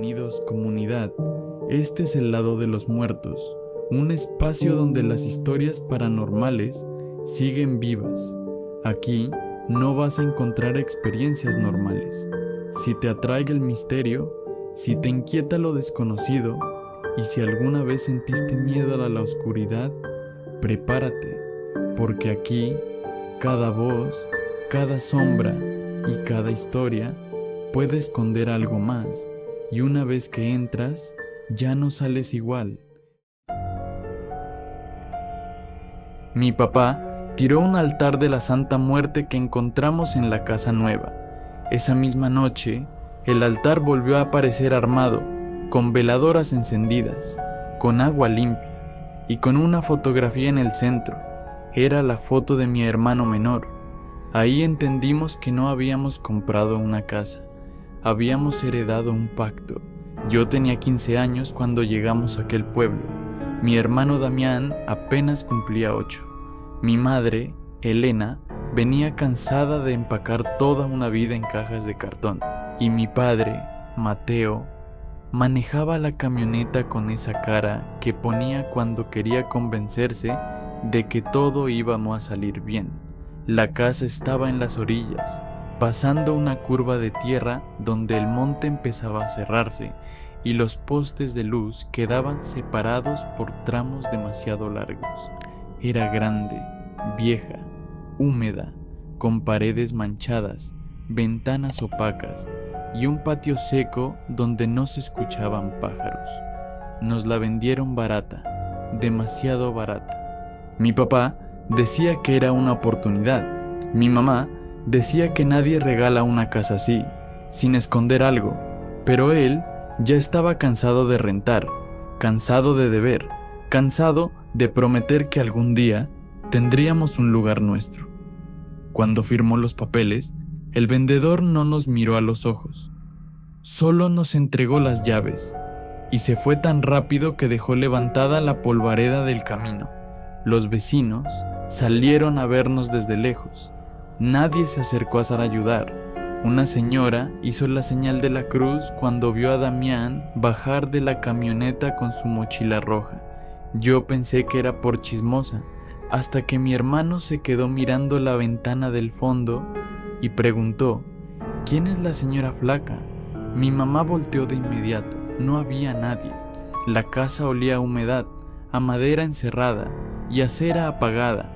Bienvenidos, comunidad. Este es el lado de los muertos, un espacio donde las historias paranormales siguen vivas. Aquí no vas a encontrar experiencias normales. Si te atrae el misterio, si te inquieta lo desconocido y si alguna vez sentiste miedo a la oscuridad, prepárate, porque aquí cada voz, cada sombra y cada historia puede esconder algo más, y una vez que entras, ya no sales igual. Mi papá tiró un altar de la Santa Muerte que encontramos en la casa nueva. Esa misma noche, el altar volvió a aparecer armado, con veladoras encendidas, con agua limpia y con una fotografía en el centro. Era la foto de mi hermano menor. Ahí entendimos que no habíamos comprado una casa. Habíamos heredado un pacto. Yo tenía 15 años cuando llegamos a aquel pueblo. Mi hermano Damián apenas cumplía 8. Mi madre, Elena, venía cansada de empacar toda una vida en cajas de cartón. Y mi padre, Mateo, manejaba la camioneta con esa cara que ponía cuando quería convencerse de que todo íbamos a salir bien. La casa estaba en las orillas, pasando una curva de tierra donde el monte empezaba a cerrarse y los postes de luz quedaban separados por tramos demasiado largos. Era grande, vieja, húmeda, con paredes manchadas, ventanas opacas y un patio seco donde no se escuchaban pájaros. Nos la vendieron barata, demasiado barata. Mi papá decía que era una oportunidad. Mi mamá decía que nadie regala una casa así, sin esconder algo, pero él ya estaba cansado de rentar, cansado de deber, cansado de prometer que algún día tendríamos un lugar nuestro. Cuando firmó los papeles, el vendedor no nos miró a los ojos, solo nos entregó las llaves y se fue tan rápido que dejó levantada la polvareda del camino. Los vecinos salieron a vernos desde lejos. Nadie se acercó a ayudar. Una señora hizo la señal de la cruz cuando vio a Damián bajar de la camioneta con su mochila roja. Yo pensé que era por chismosa, hasta que mi hermano se quedó mirando la ventana del fondo y preguntó: ¿quién es la señora flaca? Mi mamá volteó de inmediato. No había nadie. La casa olía a humedad, a madera encerrada y a cera apagada.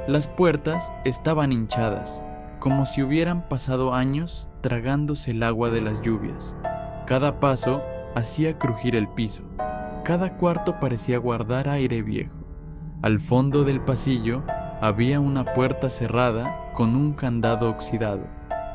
Las puertas estaban hinchadas, como si hubieran pasado años tragándose el agua de las lluvias. Cada paso hacía crujir el piso. Cada cuarto parecía guardar aire viejo. Al fondo del pasillo había una puerta cerrada con un candado oxidado.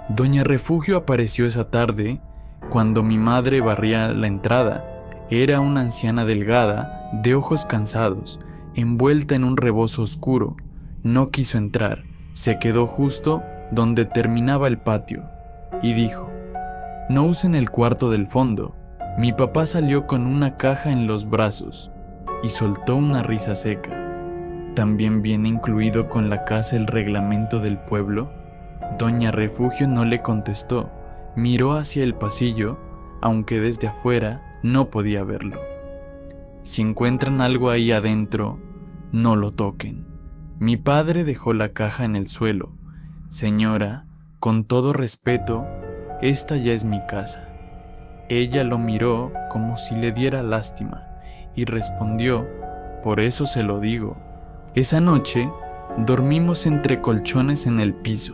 Doña Refugio apareció esa tarde cuando mi madre barría la entrada. Era una anciana delgada, de ojos cansados, envuelta en un rebozo oscuro. No quiso entrar, se quedó justo donde terminaba el patio y dijo: no usen el cuarto del fondo. Mi papá salió con una caja en los brazos y soltó una risa seca. ¿También viene incluido con la casa el reglamento del pueblo? Doña Refugio no le contestó, miró hacia el pasillo, aunque desde afuera no podía verlo. Si encuentran algo ahí adentro, no lo toquen. Mi padre dejó la caja en el suelo. Señora, con todo respeto, esta ya es mi casa. Ella lo miró como si le diera lástima y respondió: por eso se lo digo. Esa noche dormimos entre colchones en el piso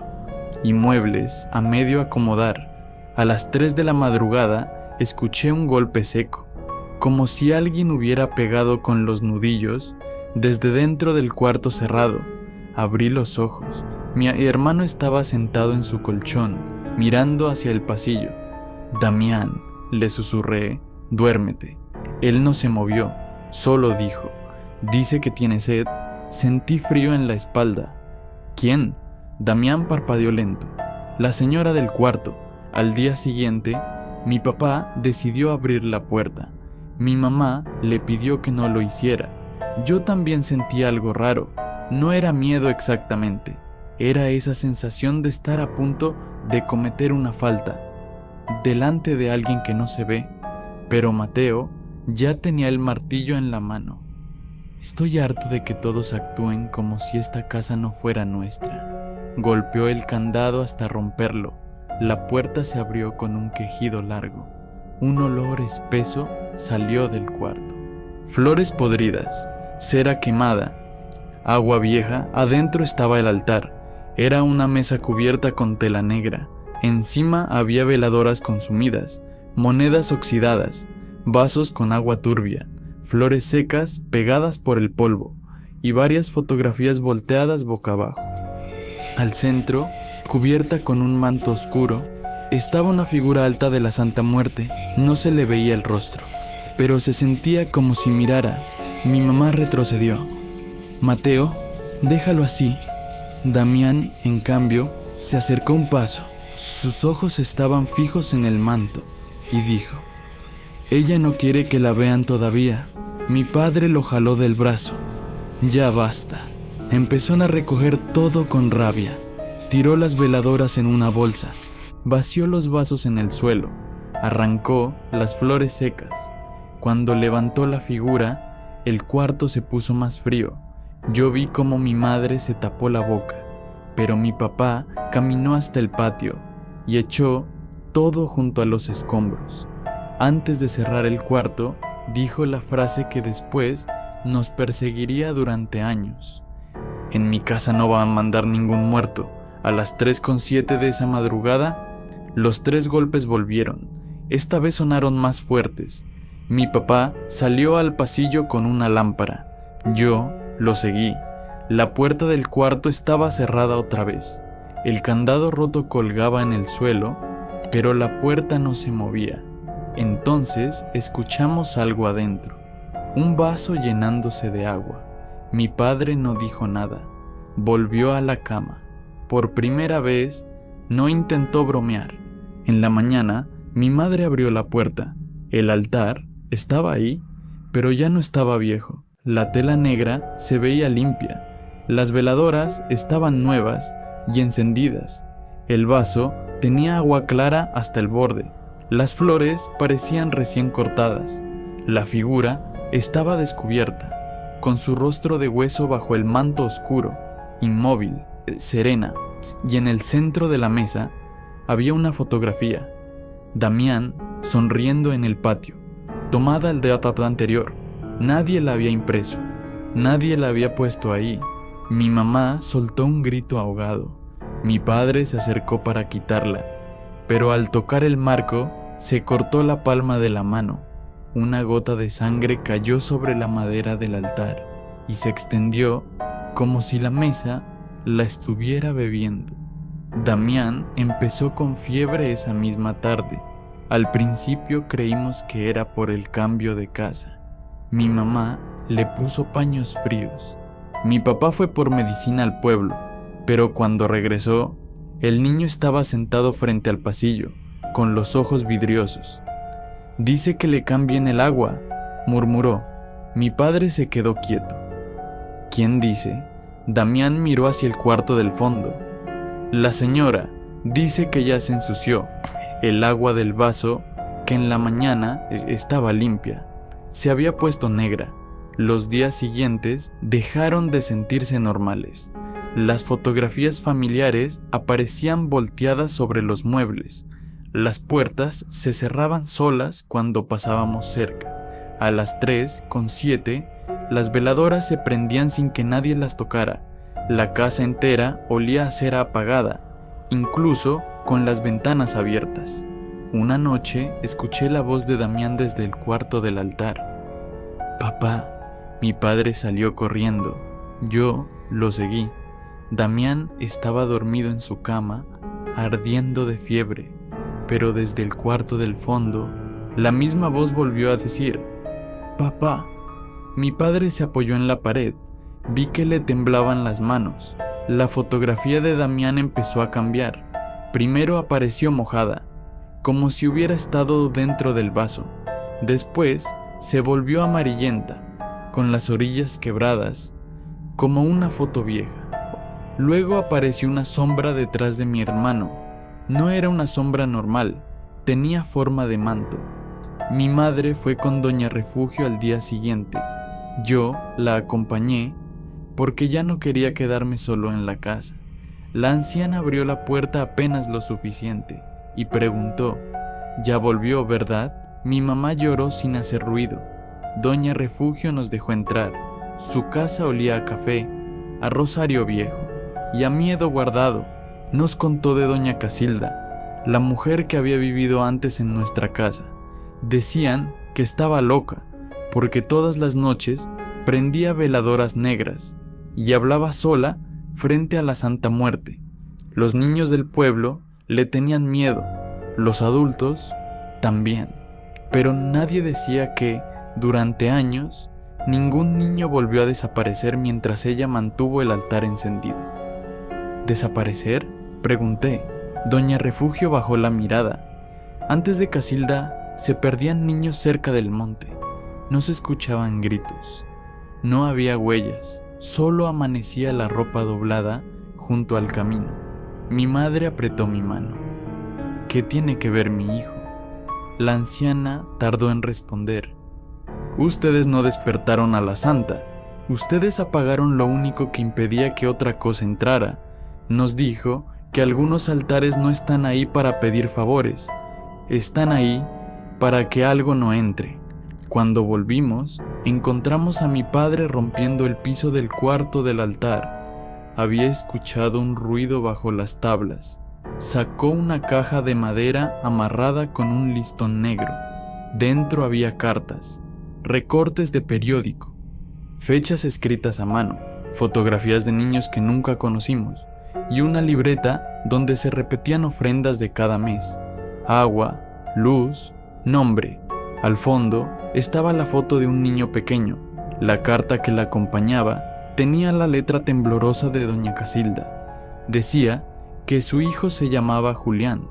y muebles a medio acomodar. A las 3 de la madrugada escuché un golpe seco, como si alguien hubiera pegado con los nudillos desde dentro del cuarto cerrado. Abrí los ojos. Mi hermano estaba sentado en su colchón, mirando hacia el pasillo. Damián, le susurré, duérmete. Él no se movió, solo dijo: dice que tiene sed. Sentí frío en la espalda. ¿Quién? Damián parpadeó lento. La señora del cuarto. Al día siguiente, mi papá decidió abrir la puerta. Mi mamá le pidió que no lo hiciera. Yo también sentí algo raro. No era miedo exactamente. Era esa sensación de estar a punto de cometer una falta delante de alguien que no se ve, pero Mateo ya tenía el martillo en la mano. Estoy harto de que todos actúen como si esta casa no fuera nuestra. Golpeó el candado hasta romperlo. La puerta se abrió con un quejido largo. Un olor espeso salió del cuarto. Flores podridas, cera quemada, agua vieja. Adentro estaba el altar. Era una mesa cubierta con tela negra. Encima había veladoras consumidas, monedas oxidadas, vasos con agua turbia, flores secas pegadas por el polvo y varias fotografías volteadas boca abajo. Al centro, cubierta con un manto oscuro, estaba una figura alta de la Santa Muerte. No se le veía el rostro, pero se sentía como si mirara. Mi mamá retrocedió. Mateo, déjalo así. Damián, en cambio, se acercó un paso. Sus ojos estaban fijos en el manto y dijo: ella no quiere que la vean todavía. Mi padre lo jaló del brazo. Ya basta. Empezó a recoger todo con rabia. Tiró las veladoras en una bolsa, vació los vasos en el suelo, arrancó las flores secas. Cuando levantó la figura, el cuarto se puso más frío. Yo vi cómo mi madre se tapó la boca, pero mi papá caminó hasta el patio y echó todo junto a los escombros. Antes de cerrar el cuarto, dijo la frase que después nos perseguiría durante años: en mi casa no van a mandar ningún muerto. A las 3:07 de esa madrugada, los 3 golpes volvieron. Esta vez sonaron más fuertes. Mi papá salió al pasillo con una lámpara. Yo lo seguí. La puerta del cuarto estaba cerrada otra vez. El candado roto colgaba en el suelo, pero la puerta no se movía. Entonces escuchamos algo adentro, un vaso llenándose de agua. Mi padre no dijo nada. Volvió a la cama. Por primera vez, no intentó bromear. En la mañana, mi madre abrió la puerta. El altar estaba ahí, pero ya no estaba viejo. La tela negra se veía limpia. Las veladoras estaban nuevas y encendidas. El vaso tenía agua clara hasta el borde. Las flores parecían recién cortadas. La figura estaba descubierta, con su rostro de hueso bajo el manto oscuro, inmóvil, serena, y en el centro de la mesa había una fotografía. Damián sonriendo en el patio, tomada el día anterior. Nadie la había impreso, nadie la había puesto ahí. Mi mamá soltó un grito ahogado. Mi padre se acercó para quitarla, pero al tocar el marco se cortó la palma de la mano. Una gota de sangre cayó sobre la madera del altar y se extendió como si la mesa la estuviera bebiendo. Damián empezó con fiebre esa misma tarde. Al principio creímos que era por el cambio de casa. Mi mamá le puso paños fríos. Mi papá fue por medicina al pueblo, pero cuando regresó, el niño estaba sentado frente al pasillo, con los ojos vidriosos. Dice que le cambien el agua, murmuró. Mi padre se quedó quieto. ¿Quién dice? Damián miró hacia el cuarto del fondo. La señora dice que ya se ensució. El agua del vaso, que en la mañana estaba limpia, se había puesto negra. Los días siguientes dejaron de sentirse normales. Las fotografías familiares aparecían volteadas sobre los muebles. Las puertas se cerraban solas cuando pasábamos cerca. A las 3:07, las veladoras se prendían sin que nadie las tocara. La casa entera olía a cera apagada, incluso con las ventanas abiertas. Una noche escuché la voz de Damián desde el cuarto del altar. Papá. Mi padre salió corriendo. Yo lo seguí. Damián estaba dormido en su cama, ardiendo de fiebre, pero desde el cuarto del fondo, la misma voz volvió a decir: «Papá». Mi padre se apoyó en la pared. Vi que le temblaban las manos. La fotografía de Damián empezó a cambiar. Primero apareció mojada, como si hubiera estado dentro del vaso. Después se volvió amarillenta, con las orillas quebradas, como una foto vieja. Luego apareció una sombra detrás de mi hermano. No era una sombra normal, tenía forma de manto. Mi madre fue con doña Refugio al día siguiente. Yo la acompañé porque ya no quería quedarme solo en la casa. La anciana abrió la puerta apenas lo suficiente y preguntó: «¿Ya volvió, verdad?». Mi mamá lloró sin hacer ruido. Doña Refugio nos dejó entrar. Su casa olía a café, a rosario viejo y a miedo guardado. Nos contó de doña Casilda, la mujer que había vivido antes en nuestra casa. Decían que estaba loca, porque todas las noches prendía veladoras negras y hablaba sola frente a la Santa Muerte. Los niños del pueblo le tenían miedo, los adultos también, pero nadie decía que, durante años, ningún niño volvió a desaparecer mientras ella mantuvo el altar encendido. ¿Desaparecer?, pregunté. Doña Refugio bajó la mirada. Antes de Casilda se perdían niños cerca del monte. No se escuchaban gritos. No había huellas. Solo amanecía la ropa doblada junto al camino. Mi madre apretó mi mano. ¿Qué tiene que ver mi hijo? La anciana tardó en responder. Ustedes no despertaron a la santa. Ustedes apagaron lo único que impedía que otra cosa entrara. Nos dijo que algunos altares no están ahí para pedir favores. Están ahí para que algo no entre. Cuando volvimos, encontramos a mi padre rompiendo el piso del cuarto del altar. Había escuchado un ruido bajo las tablas. Sacó una caja de madera amarrada con un listón negro. Dentro había cartas, recortes de periódico, fechas escritas a mano, fotografías de niños que nunca conocimos y una libreta donde se repetían ofrendas de cada mes: agua, luz, nombre. Al fondo estaba la foto de un niño pequeño. La carta que la acompañaba tenía la letra temblorosa de doña Casilda. Decía que su hijo se llamaba Julián,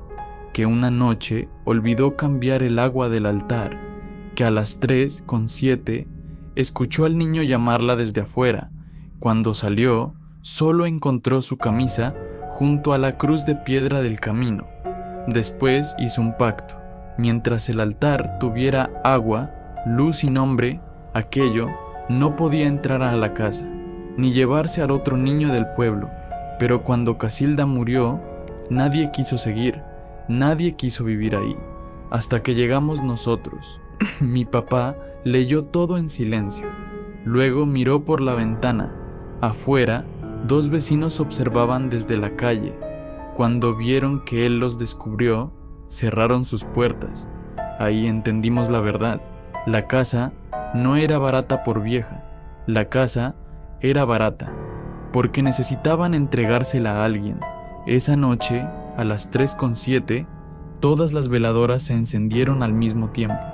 que una noche olvidó cambiar el agua del altar, que a las 3:07 escuchó al niño llamarla desde afuera. Cuando salió, solo encontró su camisa junto a la cruz de piedra del camino. Después hizo un pacto. Mientras el altar tuviera agua, luz y nombre, aquello no podía entrar a la casa, ni llevarse al otro niño del pueblo. Pero cuando Casilda murió, nadie quiso seguir, nadie quiso vivir ahí, hasta que llegamos nosotros. Mi papá leyó todo en silencio. Luego miró por la ventana. Afuera, 2 vecinos observaban desde la calle. Cuando vieron que él los descubrió, cerraron sus puertas. Ahí entendimos la verdad. La casa no era barata por vieja. La casa era barata porque necesitaban entregársela a alguien. Esa noche, a las 3:07, todas las veladoras se encendieron al mismo tiempo.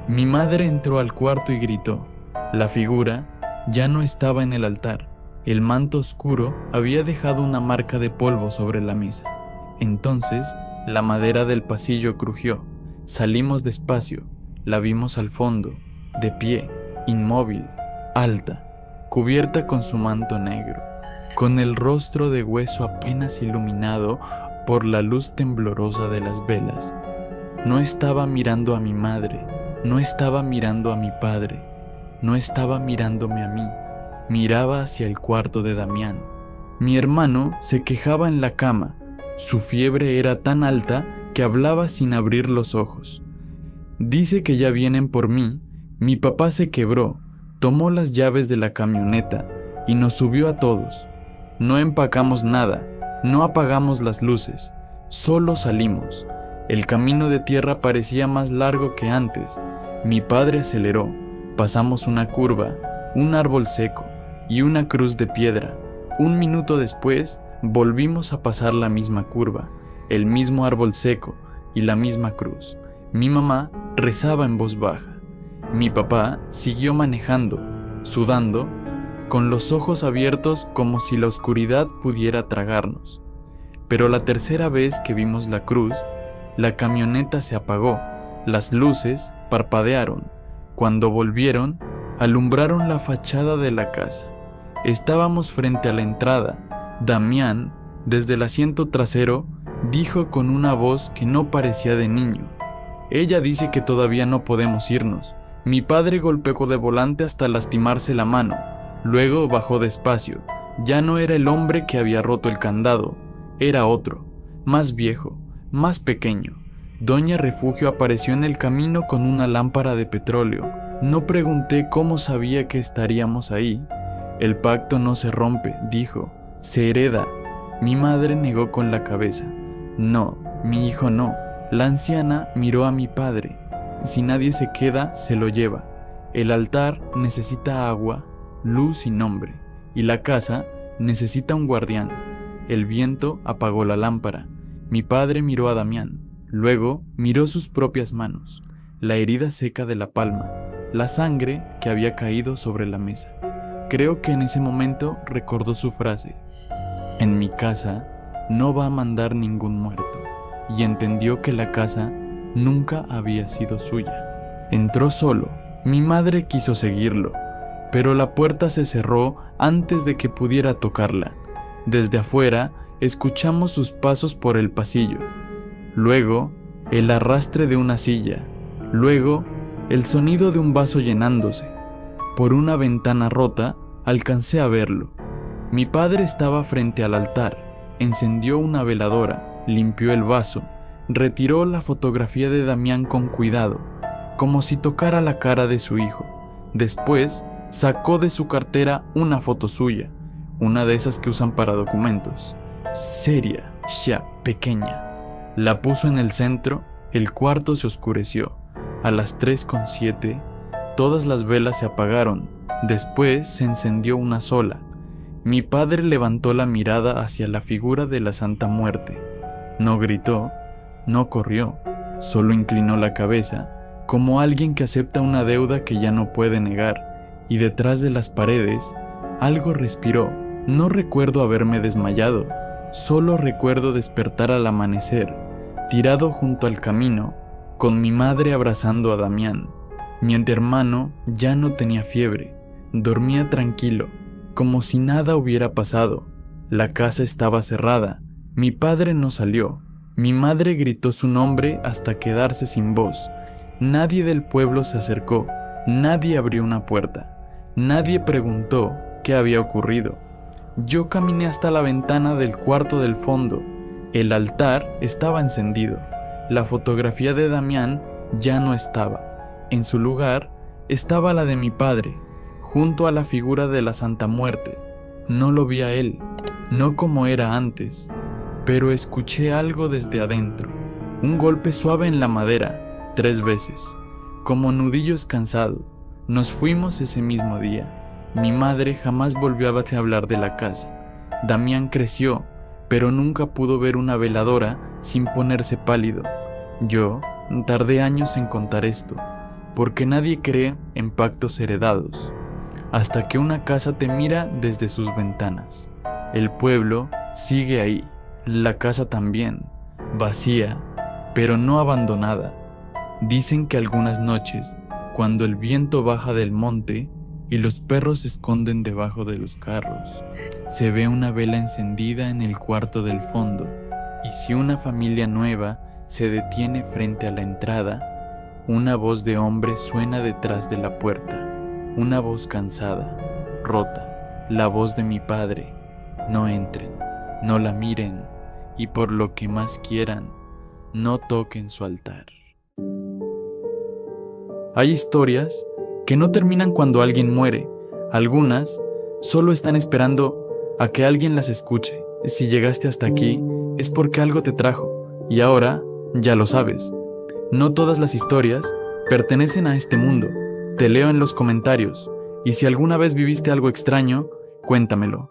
Mi madre entró al cuarto y gritó. La figura ya no estaba en el altar. El manto oscuro había dejado una marca de polvo sobre la mesa. Entonces, la madera del pasillo crujió. Salimos despacio. La vimos al fondo, de pie, inmóvil, alta, cubierta con su manto negro, con el rostro de hueso apenas iluminado por la luz temblorosa de las velas. No estaba mirando a mi madre, no estaba mirando a mi padre, no estaba mirándome a mí. Miraba hacia el cuarto de Damián. Mi hermano se quejaba en la cama. Su fiebre era tan alta que hablaba sin abrir los ojos. Dice que ya vienen por mí. Mi papá se quebró, tomó las llaves de la camioneta y nos subió a todos. No empacamos nada, no apagamos las luces, solo salimos. El camino de tierra parecía más largo que antes. Mi padre aceleró. Pasamos una curva, un árbol seco y una cruz de piedra. 1 minuto después, volvimos a pasar la misma curva, el mismo árbol seco y la misma cruz. Mi mamá rezaba en voz baja. Mi papá siguió manejando, sudando, con los ojos abiertos como si la oscuridad pudiera tragarnos. Pero la tercera vez que vimos la cruz, la camioneta se apagó, las luces parpadearon. Cuando volvieron, alumbraron la fachada de la casa. Estábamos frente a la entrada. Damián, desde el asiento trasero, dijo con una voz que no parecía de niño: Ella dice que todavía no podemos irnos. Mi padre golpeó de volante hasta lastimarse la mano. Luego bajó despacio. Ya no era el hombre que había roto el candado. Era otro, más viejo, más pequeño. Doña Refugio apareció en el camino con una lámpara de petróleo. No pregunté cómo sabía que estaríamos ahí. El pacto no se rompe, dijo. Se hereda. Mi madre negó con la cabeza. No, mi hijo no. La anciana miró a mi padre. Si nadie se queda, se lo lleva. El altar necesita agua, luz y nombre. Y la casa necesita un guardián. El viento apagó la lámpara. Mi padre miró a Damián. Luego miró sus propias manos, la herida seca de la palma, la sangre que había caído sobre la mesa. Creo que en ese momento recordó su frase: en mi casa no va a mandar ningún muerto, y entendió que la casa nunca había sido suya. Entró solo. Mi madre quiso seguirlo, pero la puerta se cerró antes de que pudiera tocarla. Desde afuera escuchamos sus pasos por el pasillo. Luego, el arrastre de una silla. Luego, el sonido de un vaso llenándose. Por una ventana rota, alcancé a verlo. Mi padre estaba frente al altar. Encendió una veladora, limpió el vaso, retiró la fotografía de Damián con cuidado, como si tocara la cara de su hijo. Después, sacó de su cartera una foto suya, una de esas que usan para documentos. Seria, ya pequeña. La puso en el centro. El cuarto se oscureció. A las 3:07, todas las velas se apagaron. Después se encendió una sola. Mi padre levantó la mirada hacia la figura de la Santa Muerte. No gritó, no corrió, solo inclinó la cabeza, como alguien que acepta una deuda que ya no puede negar. Y detrás de las paredes, algo respiró. No recuerdo haberme desmayado, solo recuerdo despertar al amanecer, tirado junto al camino, con mi madre abrazando a Damián. Mi hermano ya no tenía fiebre, dormía tranquilo, como si nada hubiera pasado. La casa estaba cerrada, mi padre no salió, mi madre gritó su nombre hasta quedarse sin voz. Nadie del pueblo se acercó, nadie abrió una puerta, nadie preguntó qué había ocurrido. Yo caminé hasta la ventana del cuarto del fondo. El altar estaba encendido. La fotografía de Damián ya no estaba. En su lugar estaba la de mi padre, junto a la figura de la Santa Muerte. No lo vi a él, no como era antes, pero escuché algo desde adentro. Un golpe suave en la madera, 3 veces, como nudillos cansados. Nos fuimos ese mismo día. Mi madre jamás volvió a hablar de la casa. Damián creció, pero nunca pudo ver una veladora sin ponerse pálido. Yo tardé años en contar esto, porque nadie cree en pactos heredados, hasta que una casa te mira desde sus ventanas. El pueblo sigue ahí, la casa también, vacía, pero no abandonada. Dicen que algunas noches, cuando el viento baja del monte y los perros se esconden debajo de los carros, se ve una vela encendida en el cuarto del fondo, y si una familia nueva se detiene frente a la entrada, una voz de hombre suena detrás de la puerta, una voz cansada, rota, la voz de mi padre: no entren, no la miren, y por lo que más quieran, no toquen su altar. Hay historias que no terminan cuando alguien muere. Algunas solo están esperando a que alguien las escuche. Si llegaste hasta aquí, es porque algo te trajo, y ahora ya lo sabes. No todas las historias pertenecen a este mundo. Te leo en los comentarios, y si alguna vez viviste algo extraño, cuéntamelo.